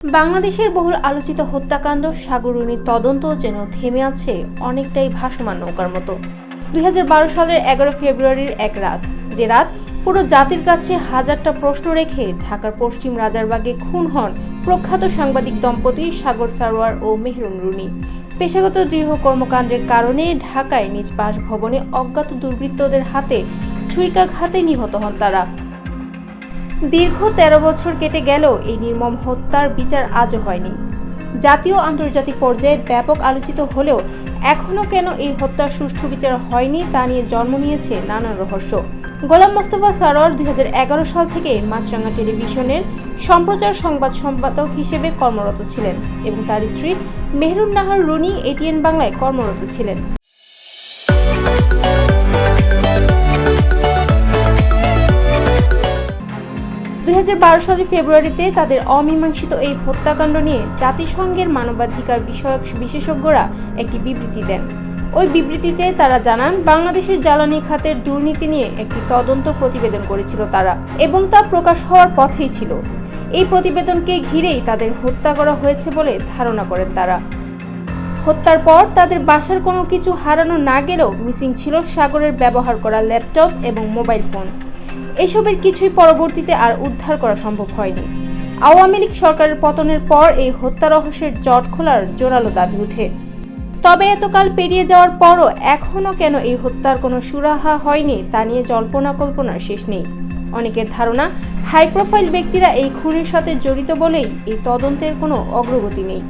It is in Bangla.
বাংলাদেশের বহুল আলোচিত হত্যাকাণ্ড সাগররুনির তদন্ত যেন থেমে আছে অনেকটাই ভাসমান নৌকার মতো। 2012 সালের 11 ফেব্রুয়ারির এক রাত, যে রাত পুরো জাতির কাছে হাজারটা প্রশ্ন রেখে ঢাকার পশ্চিম রাজারবাগে খুন হন প্রখ্যাত সাংবাদিক দম্পতি সাগর সারোয়ার ও মেহরুন রুনি। পেশাগত দৃঢ় কর্মকাণ্ডের কারণে ঢাকায় নিজ বাসভবনে অজ্ঞাত দুর্বৃত্তদের হাতে ছুরিকাঘাতে নিহত হন তারা। দীর্ঘ 13 বছর কেটে গেল এই নির্মম হত্যার বিচার আজও হয়নি। জাতীয় আন্তর্জাতিক পর্যায়ে ব্যাপক আলোচিত হলেও এখনও কেন এই হত্যার সুষ্ঠু বিচার হয়নি তা নিয়ে জন্ম নিয়েছে নানান রহস্য। গোলাম মোস্তফা সারোয়ার 2011 সাল থেকে মাছরাঙা টেলিভিশনের সম্প্রচার সংবাদ সম্পাদক হিসেবে কর্মরত ছিলেন এবং তার স্ত্রী মেহরুন নাহার রুনি এটিএন বাংলায় কর্মরত ছিলেন। 2012 সালের ফেব্রুয়ারিতে তাদের অমীমাংসিত এই হত্যাকাণ্ড নিয়ে জাতিসংঘের মানবাধিকার বিষয়ক বিশেষজ্ঞরা একটি বিবৃতি দেন। ওই বিবৃতিতে তারা জানান, বাংলাদেশের জ্বালানি খাতের দুর্নীতি নিয়ে একটি তদন্ত প্রতিবেদন করেছিল তারা এবং তা প্রকাশ হওয়ার পথেই ছিল। এই প্রতিবেদনকে ঘিরেই তাদের হত্যা করা হয়েছে বলে ধারণা করেন তারা। হত্যার পর তাদের বাসার কোনো কিছু হারানো না গেলেও মিসিং ছিল সাগরের ব্যবহার করা ল্যাপটপ এবং মোবাইল ফোন। এসবের কিছুই পরবর্তীতে আর উদ্ধার করা সম্ভব হয়নি। আওয়ামী লীগ সরকারের পতনের পর এই হত্যা রহস্যের জট খোলার জোরালো দাবি ওঠে। তবে এতকাল পেরিয়ে যাওয়ার পরও এখনও কেন এই হত্যার কোনো সুরাহা হয়নি তা নিয়ে জল্পনা কল্পনার শেষ নেই। অনেকের ধারণা, হাই প্রোফাইল ব্যক্তিরা এই খুনের সাথে জড়িত বলেই এই তদন্তের কোনো অগ্রগতি নেই।